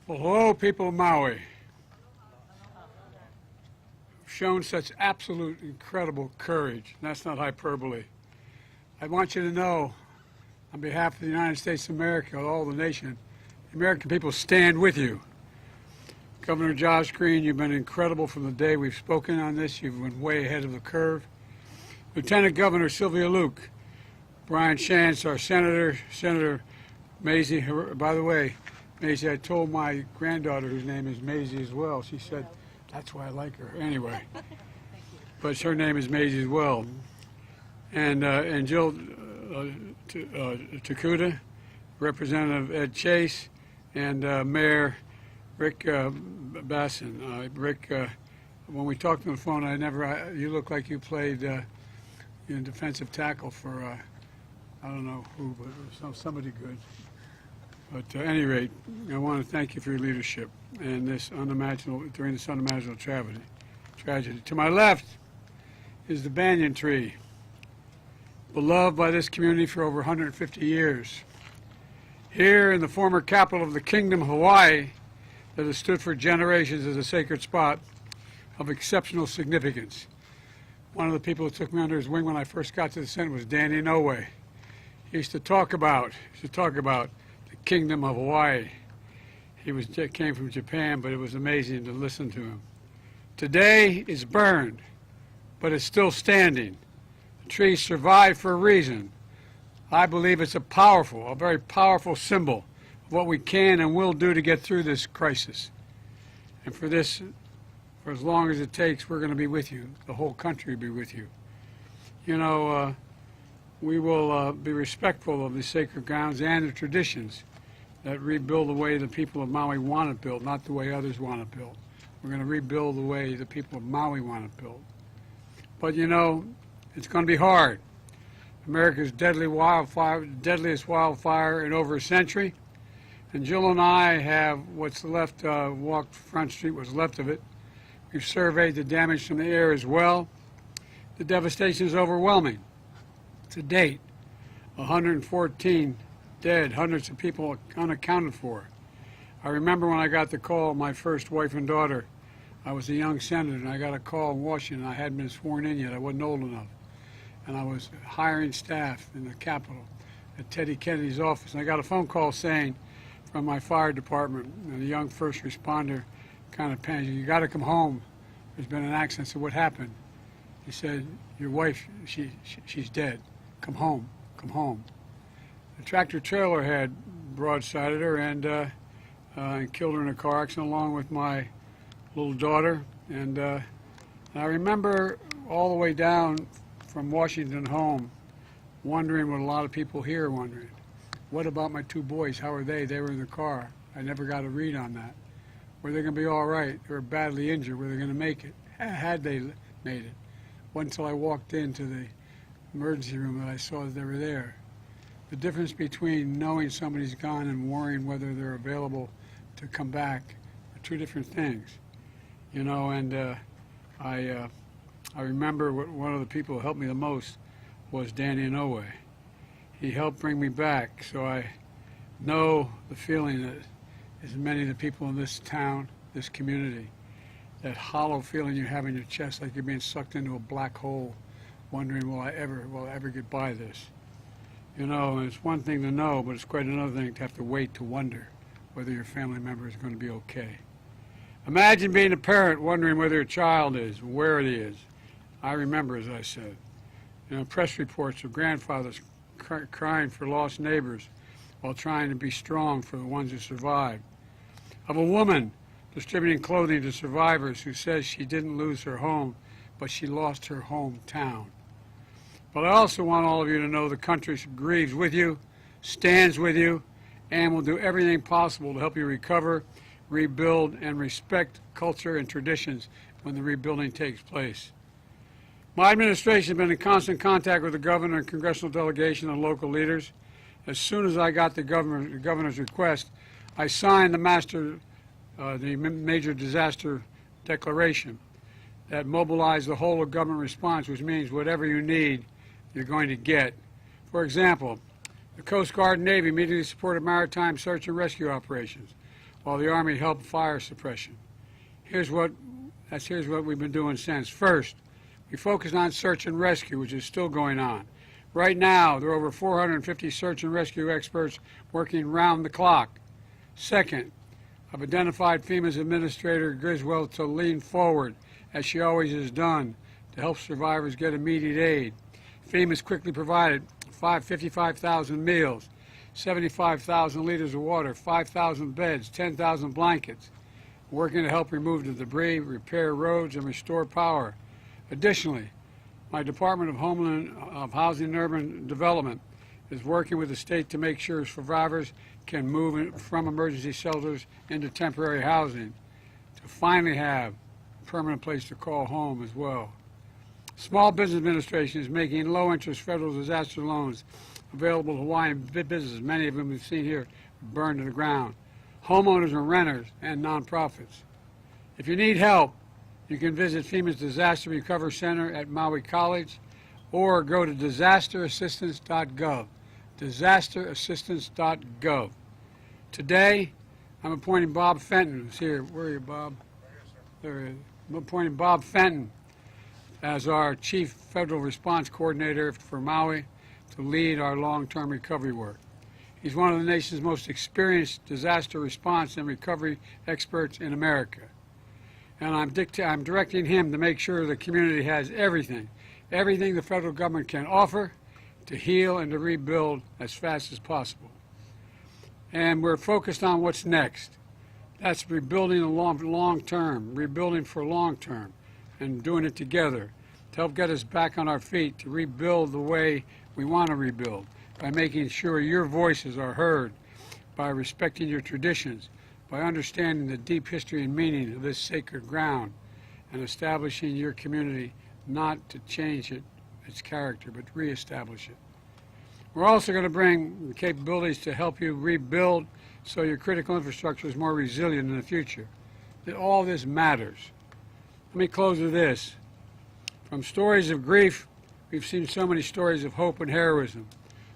Well, hello, people of Maui. You've shown such absolute incredible courage. That's not hyperbole. I want you to know, on behalf of the United States of America, all the nation, the American people stand with you. Governor Josh Green, you've been incredible from the day we've spoken on this. You've been way ahead of the curve. Lieutenant Governor Sylvia Luke, Brian Shantz, our senator, Senator Maisie, by the way, Maisie, I told my granddaughter, whose name is Maisie as well, she said, that's why I like her. Anyway, but her name is Maisie as well. And Jill Takuda, Representative Ed Chase, and Mayor Rick Bassin. Rick, when we talked on the phone, you look like you played in defensive tackle for, I don't know who, but somebody good. But at any rate, I want to thank you for your leadership and during this unimaginable tragedy. To my left is the banyan tree, beloved by this community for over 150 years. Here in the former capital of the Kingdom of Hawaii, that has stood for generations as a sacred spot of exceptional significance. One of the people who took me under his wing when I first got to the Senate was Danny Inouye. He used to talk about the Kingdom of Hawaii. He came from Japan, but it was amazing to listen to him. Today it's burned, but it's still standing. The tree survived for a reason. I believe it's a very powerful symbol of what we can and will do to get through this crisis. And for as long as it takes, we're going to be with you. The whole country will be with you. You know, we will be respectful of the sacred grounds and the traditions that rebuild the way the people of Maui want it built, not the way others want it built. We're going to rebuild the way the people of Maui want it built. But you know, it's going to be hard. America's deadliest wildfire in over a century. And Jill and I have what's left, walked Front Street, what's left of it. We've surveyed the damage from the air as well. The devastation is overwhelming. To date, 114 dead, hundreds of people unaccounted for. I remember when I got the call, my first wife and daughter, I was a young senator, and I got a call in Washington. I hadn't been sworn in yet. I wasn't old enough. And I was hiring staff in the Capitol at Teddy Kennedy's office. And I got a phone call saying from my fire department, and a young first responder kind of panicked, you got to come home. There's been an accident. I said, what happened? He said, your wife, she's dead. Come home, come home. The tractor trailer had broadsided her and killed her in a car accident along with my little daughter. And I remember all the way down from Washington home wondering what a lot of people here are wondering. What about my two boys? How are they? They were in the car. I never got a read on that. Were they going to be all right? They were badly injured. Were they going to make it? Had they made it? Wasn't until I walked into the emergency room that I saw that they were there. The difference between knowing somebody's gone and worrying whether they're available to come back are two different things. You know, and I remember one of the people who helped me the most was Danny Inouye. He helped bring me back, so I know the feeling that as many of the people in this town, this community, that hollow feeling you have in your chest like you're being sucked into a black hole, wondering, will I ever get by this? You know, and it's one thing to know, but it's quite another thing to have to wait to wonder whether your family member is going to be okay. Imagine being a parent wondering whether your child is, where it is. I remember, as I said, you know, press reports of grandfathers crying for lost neighbors while trying to be strong for the ones who survived. Of a woman distributing clothing to survivors who says she didn't lose her home, but she lost her hometown. But I also want all of you to know the country grieves with you, stands with you, and will do everything possible to help you recover, rebuild, and respect culture and traditions when the rebuilding takes place. My administration has been in constant contact with the governor and congressional delegation and local leaders. As soon as I got the governor's request, I signed the major disaster declaration that mobilized the whole of government response, which means whatever you need, you're going to get. For example, the Coast Guard and Navy immediately supported maritime search and rescue operations, while the Army helped fire suppression. Here's what we've been doing since. First, we focused on search and rescue, which is still going on. Right now, there are over 450 search and rescue experts working round the clock. Second, I've identified FEMA's Administrator Griswold to lean forward, as she always has done, to help survivors get immediate aid. FEMA's quickly provided 55,000 meals, 75,000 liters of water, 5,000 beds, 10,000 blankets, working to help remove the debris, repair roads, and restore power. Additionally, my Department of Housing and Urban Development is working with the state to make sure survivors can move from emergency shelters into temporary housing to finally have a permanent place to call home as well. Small Business Administration is making low-interest federal disaster loans available to Hawaiian businesses, many of them we've seen here burned to the ground, homeowners and renters, and nonprofits. If you need help, you can visit FEMA's Disaster Recovery Center at Maui College or go to disasterassistance.gov, disasterassistance.gov. Today, I'm appointing Bob Fenton, who's here. Where are you, Bob? There he is. I'm appointing Bob Fenton as our Chief Federal Response Coordinator for Maui to lead our long-term recovery work. He's one of the nation's most experienced disaster response and recovery experts in America. And I'm directing him to make sure the community has everything the federal government can offer to heal and to rebuild as fast as possible. And we're focused on what's next. That's rebuilding the long term, rebuilding for long term, and doing it together to help get us back on our feet, to rebuild the way we want to rebuild, by making sure your voices are heard, by respecting your traditions, by understanding the deep history and meaning of this sacred ground, and establishing your community not to change its character, but reestablish it. We're also going to bring capabilities to help you rebuild so your critical infrastructure is more resilient in the future. All this matters. Let me close with this. From stories of grief, we've seen so many stories of hope and heroism,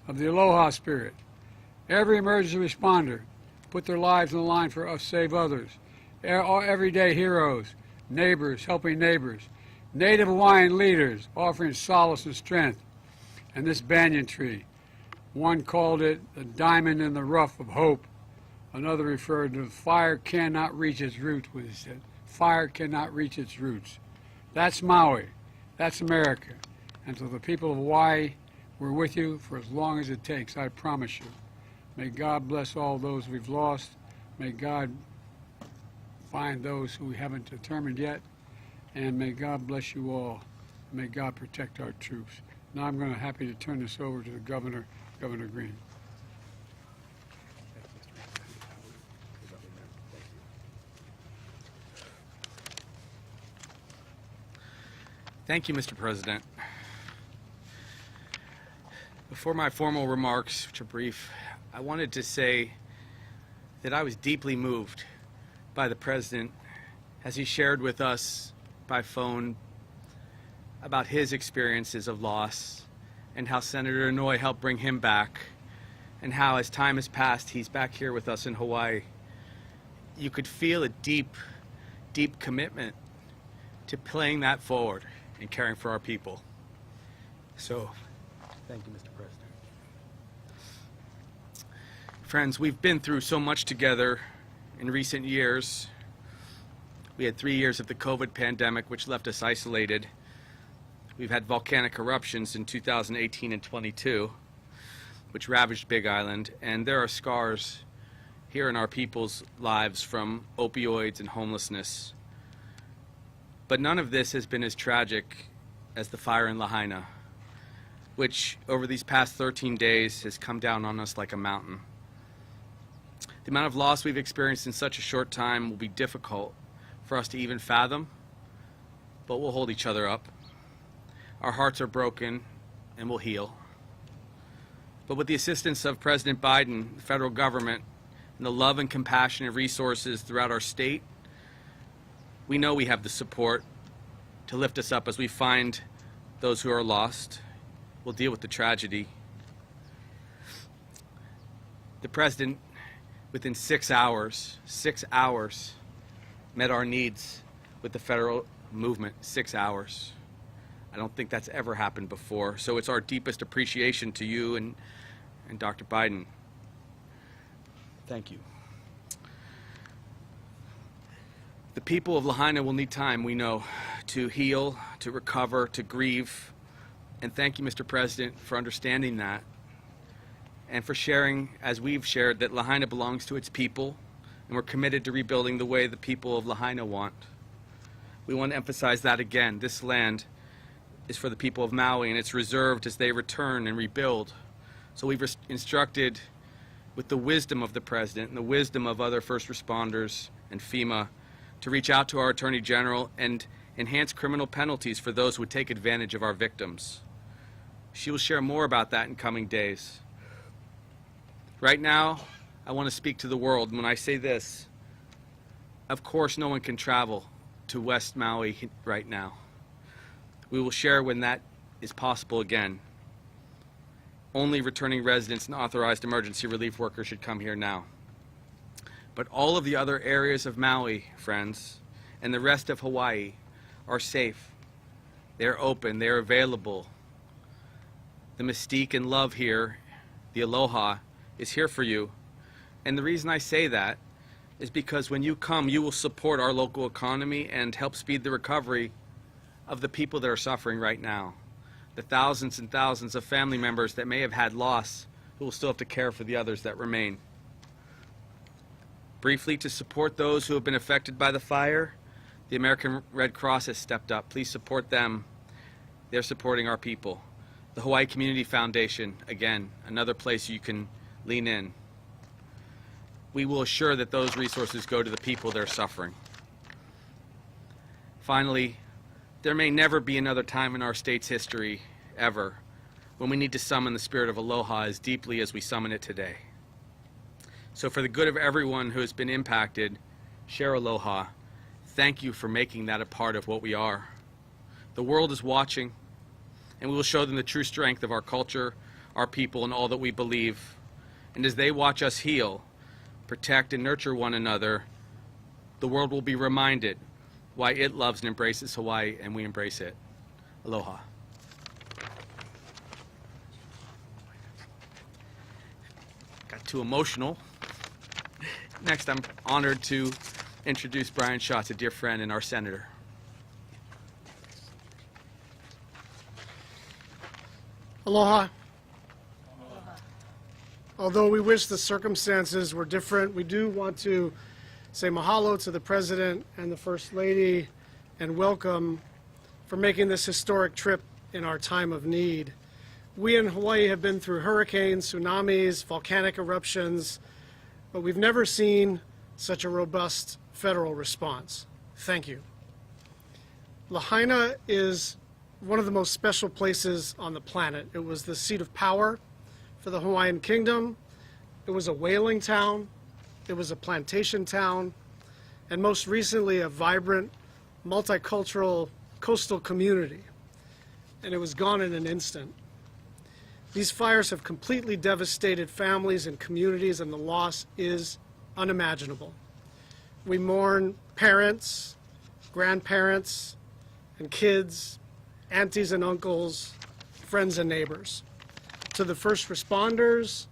of the aloha spirit. Every emergency responder put their lives on the line for us, save others. Everyday heroes, neighbors helping neighbors, Native Hawaiian leaders offering solace and strength. And this banyan tree, one called it the diamond in the rough of hope. Another referred to fire cannot reach its roots, what he said. Fire cannot reach its roots. That's Maui. That's America. And to the people of Hawaii, we're with you for as long as it takes, I promise you. May God bless all those we've lost. May God find those who we haven't determined yet. And may God bless you all. May God protect our troops. Now I'm going to happy to turn this over to the Governor, Governor Green. Thank you, Mr. President. Before my formal remarks, which are brief, I wanted to say that I was deeply moved by the President as he shared with us by phone about his experiences of loss and how Senator Inouye helped bring him back, and how as time has passed, he's back here with us in Hawaii. You could feel a deep, deep commitment to playing that forward and caring for our people. So, thank you, Mr. President. Friends, we've been through so much together in recent years. We had 3 years of the COVID pandemic, which left us isolated. We've had volcanic eruptions in 2018 and 22, which ravaged Big Island, and there are scars here in our people's lives from opioids and homelessness. But none of this has been as tragic as the fire in Lahaina. which over these past 13 days has come down on us like a mountain. The amount of loss we've experienced in such a short time will be difficult for us to even fathom, but we'll hold each other up. Our hearts are broken and we'll heal. But with the assistance of President Biden, the federal government, and the love and compassion and resources throughout our state, we know we have the support to lift us up as we find those who are lost. We'll deal with the tragedy. The President, within 6 hours, met our needs with the federal movement. 6 hours. I don't think that's ever happened before. So it's our deepest appreciation to you and Dr. Biden. Thank you. The people of Lahaina will need time, we know, to heal, to recover, to grieve. And thank you, Mr. President, for understanding that and for sharing, as we've shared, that Lahaina belongs to its people, and we're committed to rebuilding the way the people of Lahaina want. We want to emphasize that again. This land is for the people of Maui, and it's reserved as they return and rebuild. So we've instructed, with the wisdom of the President and the wisdom of other first responders and FEMA, to reach out to our Attorney General and enhance criminal penalties for those who would take advantage of our victims. She will share more about that in coming days. Right now, I want to speak to the world. When I say this, of course no one can travel to West Maui right now. We will share when that is possible again. Only returning residents and authorized emergency relief workers should come here now. But all of the other areas of Maui, friends, and the rest of Hawaii are safe. They're open, they're available. The mystique and love here, the aloha, is here for you. And the reason I say that is because when you come, you will support our local economy and help speed the recovery of the people that are suffering right now. The thousands and thousands of family members that may have had loss who will still have to care for the others that remain. Briefly, to support those who have been affected by the fire, the American Red Cross has stepped up. Please support them. They're supporting our people. The Hawaii Community Foundation, again, another place you can lean in. We will assure that those resources go to the people that are suffering. Finally, there may never be another time in our state's history, ever, when we need to summon the spirit of aloha as deeply as we summon it today. So for the good of everyone who has been impacted, share aloha. Thank you for making that a part of what we are. The world is watching, and we will show them the true strength of our culture, our people, and all that we believe. And as they watch us heal, protect, and nurture one another, the world will be reminded why it loves and embraces Hawaii, and we embrace it. Aloha. Got too emotional. Next, I'm honored to introduce Brian Schatz, a dear friend and our senator. Aloha. Although we wish the circumstances were different, we do want to say mahalo to the President and the First Lady and welcome for making this historic trip in our time of need. We in Hawaii have been through hurricanes, tsunamis, volcanic eruptions, but we've never seen such a robust federal response. Thank you. Lahaina is one of the most special places on the planet. It was the seat of power for the Hawaiian Kingdom. It was a whaling town. It was a plantation town. And most recently, a vibrant, multicultural coastal community. And it was gone in an instant. These fires have completely devastated families and communities, and the loss is unimaginable. We mourn parents, grandparents, and kids, aunties and uncles, friends and neighbors. To the first responders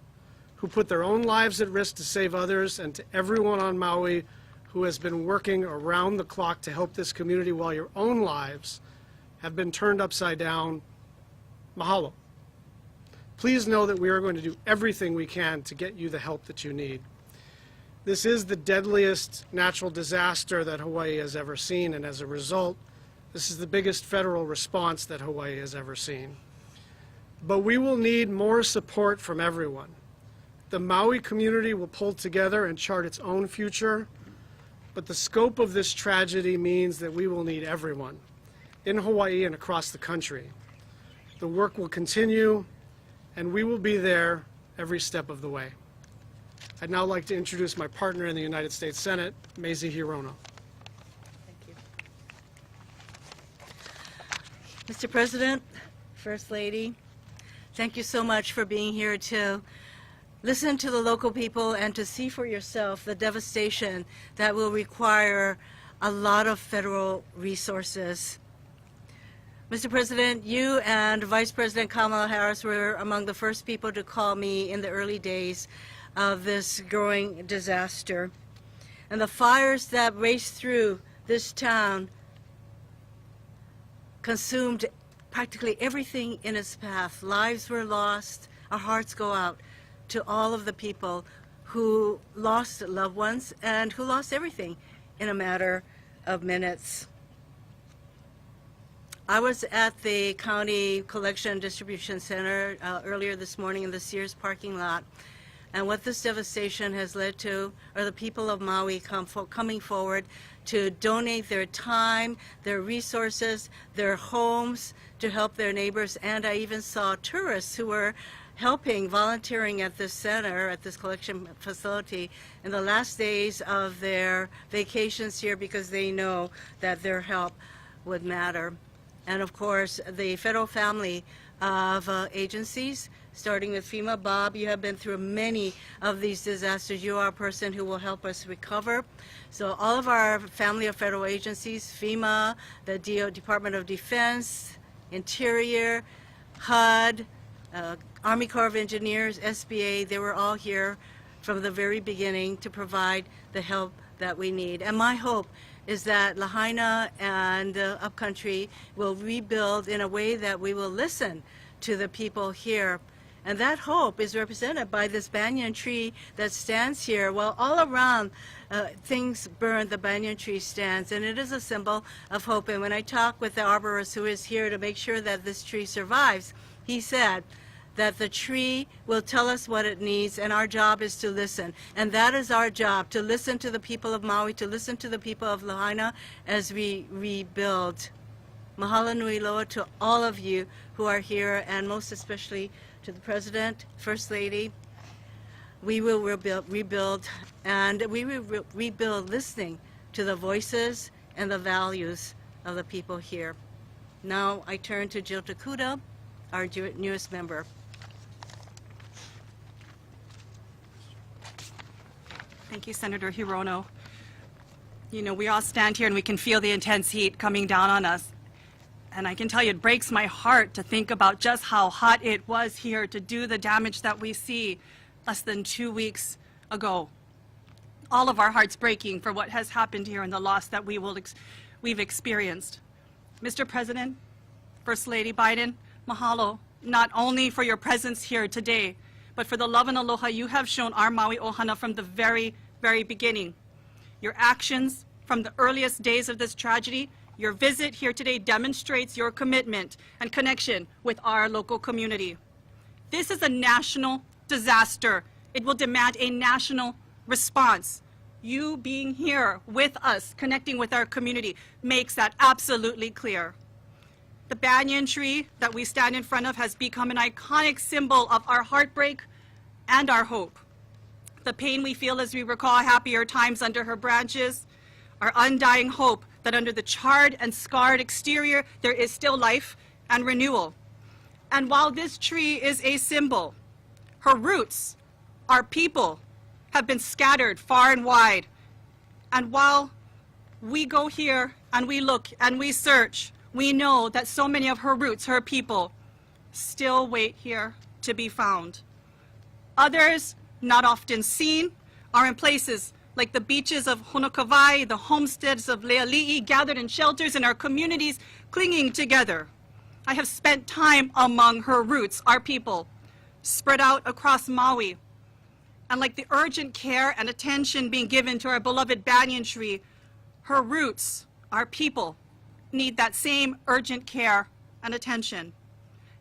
who put their own lives at risk to save others, and to everyone on Maui who has been working around the clock to help this community while your own lives have been turned upside down, mahalo. Please know that we are going to do everything we can to get you the help that you need. This is the deadliest natural disaster that Hawaii has ever seen, and as a result, this is the biggest federal response that Hawaii has ever seen. But we will need more support from everyone. The Maui community will pull together and chart its own future, but the scope of this tragedy means that we will need everyone in Hawaii and across the country. The work will continue, and we will be there every step of the way. I'd now like to introduce my partner in the United States Senate, Mazie Hirono. Thank you. Mr. President, First Lady, thank you so much for being here to listen to the local people and to see for yourself the devastation that will require a lot of federal resources. Mr. President, you and Vice President Kamala Harris were among the first people to call me in the early days of this growing disaster. And the fires that raced through this town consumed practically everything in its path. Lives were lost. Our hearts go out to all of the people who lost loved ones and who lost everything in a matter of minutes. I was at the County Collection and Distribution Center earlier this morning in the Sears parking lot. And what this devastation has led to are the people of Maui coming forward to donate their time, their resources, their homes to help their neighbors. And I even saw tourists who were helping, volunteering at this center, at this collection facility in the last days of their vacations here because they know that their help would matter. And of course, the federal family of agencies, starting with FEMA. Bob, you have been through many of these disasters. You are a person who will help us recover. So all of our family of federal agencies, FEMA, the Department of Defense, Interior, HUD, Army Corps of Engineers, SBA, they were all here from the very beginning to provide the help that we need. And my hope is that Lahaina and the upcountry will rebuild in a way that we will listen to the people here. And that hope is represented by this banyan tree that stands here. Well, all around things burn, the banyan tree stands, and it is a symbol of hope. And when I talk with the arborist who is here to make sure that this tree survives, he said that the tree will tell us what it needs, and our job is to listen. And that is our job, to listen to the people of Maui, to listen to the people of Lahaina as we rebuild. Mahalo nui loa to all of you who are here, and most especially to the President, First Lady. We will rebuild, and we will rebuild listening to the voices and the values of the people here. Now I turn to Jill Takuda, our newest member. Thank you, Senator Hirono. You know, we all stand here and we can feel the intense heat coming down on us. And I can tell you, it breaks my heart to think about just how hot it was here to do the damage that we see less than 2 weeks ago. All of our hearts breaking for what has happened here and the loss that we've experienced. Mr. President, First Lady Biden, mahalo, not only for your presence here today, but for the love and aloha you have shown our Maui ohana from the very, very beginning. Your actions from the earliest days of this tragedy, your visit here today demonstrates your commitment and connection with our local community. This is a national disaster. It will demand a national response. You being here with us, connecting with our community, makes that absolutely clear. The banyan tree that we stand in front of has become an iconic symbol of our heartbreak and our hope. The pain we feel as we recall happier times under her branches, our undying hope that under the charred and scarred exterior, there is still life and renewal. And while this tree is a symbol, her roots, our people, have been scattered far and wide. And while we go here and we look and we search, we know that so many of her roots, her people, still wait here to be found. Others, not often seen, are in places like the beaches of Honokawai, the homesteads of Leali'i, gathered in shelters in our communities, clinging together. I have spent time among her roots, our people, spread out across Maui. And like the urgent care and attention being given to our beloved banyan tree, her roots, our people, need that same urgent care and attention.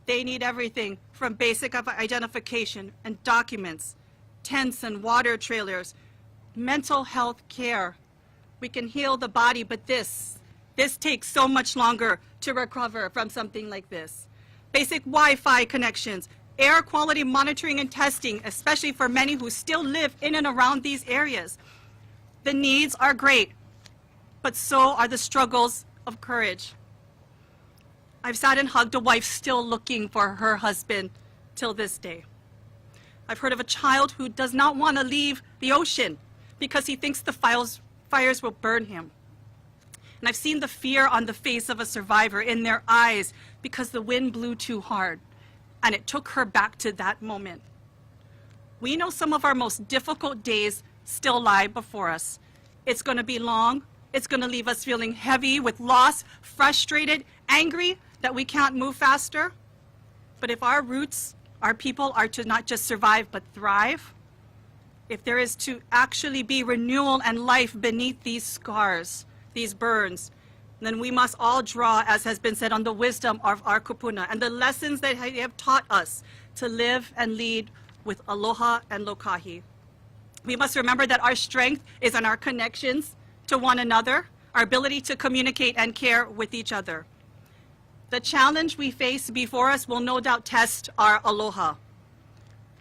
They need everything from basic identification and documents, tents and water trailers, mental health care. We can heal the body, but this takes so much longer to recover from something like this. Basic Wi-Fi connections, air quality monitoring and testing, especially for many who still live in and around these areas. The needs are great, but so are the struggles of courage. I've sat and hugged a wife still looking for her husband till this day. I've heard of a child who does not want to leave the ocean because he thinks the fires will burn him. And I've seen the fear on the face of a survivor in their eyes because the wind blew too hard, and it took her back to that moment. We know some of our most difficult days still lie before us. It's going to be long. It's going to leave us feeling heavy with loss, frustrated, angry that we can't move faster. But if our roots, our people, are to not just survive but thrive, if there is to actually be renewal and life beneath these scars, these burns, then we must all draw, as has been said, on the wisdom of our kupuna and the lessons that they have taught us to live and lead with aloha and lokahi. We must remember that our strength is in our connections to one another, our ability to communicate and care with each other. The challenge we face before us will no doubt test our aloha.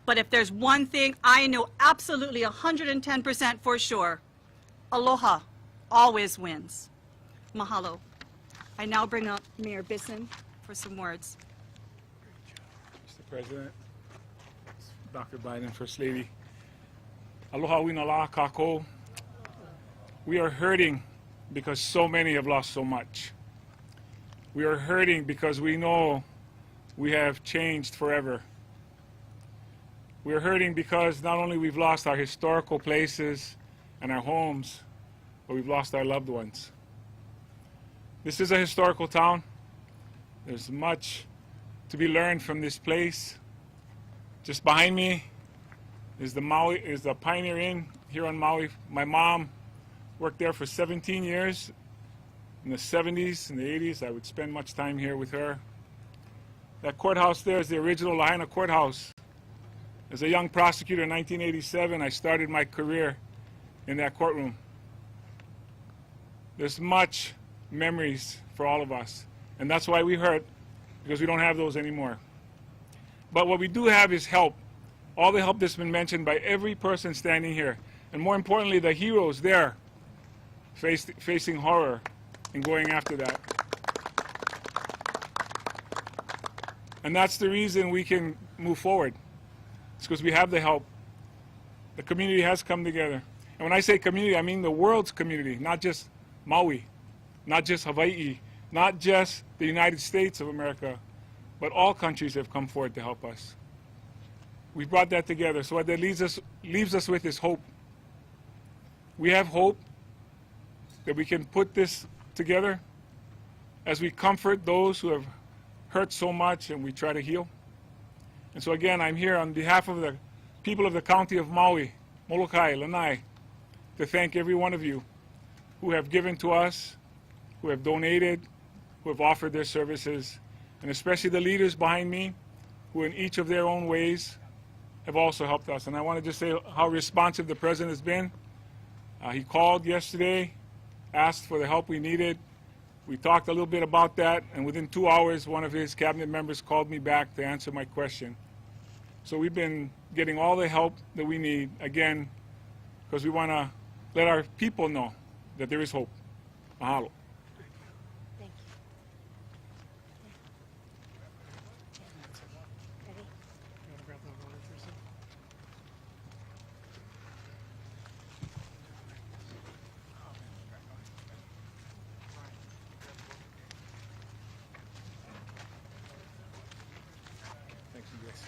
But if there's one thing I know absolutely 110% for sure, aloha always wins. Mahalo. I now bring up Mayor Bisson for some words. Mr. President, Dr. Biden, First Lady, aloha winala kako. We are hurting because so many have lost so much. We are hurting because we know we have changed forever. We are hurting because not only we've lost our historical places and our homes, but we've lost our loved ones. This is a historical town. There's much to be learned from this place. Just behind me is the Pioneer Inn here on Maui. My mom worked there for 17 years. In the 70s and the 80s, I would spend much time here with her. That courthouse there is the original Lahaina courthouse. As a young prosecutor in 1987, I started my career in that courtroom. There's much memories for all of us, and that's why we hurt, because we don't have those anymore. But what we do have is help. All the help that's been mentioned by every person standing here, and more importantly, the heroes there facing horror and going after that. And that's the reason we can move forward. It's because we have the help. The community has come together. And when I say community, I mean the world's community, not just Maui, not just Hawaii, not just the United States of America, but all countries have come forward to help us. We brought that together. So what that leaves us with is hope. We have hope that we can put this together as we comfort those who have hurt so much and we try to heal. And so again, I'm here on behalf of the people of the county of Maui, Molokai, Lanai, to thank every one of you who have given to us, who have donated, who have offered their services, and especially the leaders behind me, who in each of their own ways have also helped us. And I want to just say how responsive the President has been. He called yesterday, asked for the help we needed. We talked a little bit about that, and within 2 hours, one of his cabinet members called me back to answer my question. So we've been getting all the help that we need, again, because we want to let our people know that there is hope. Mahalo. Thank you. Ready? You want to grab that water, Teresa? Thank you, guys.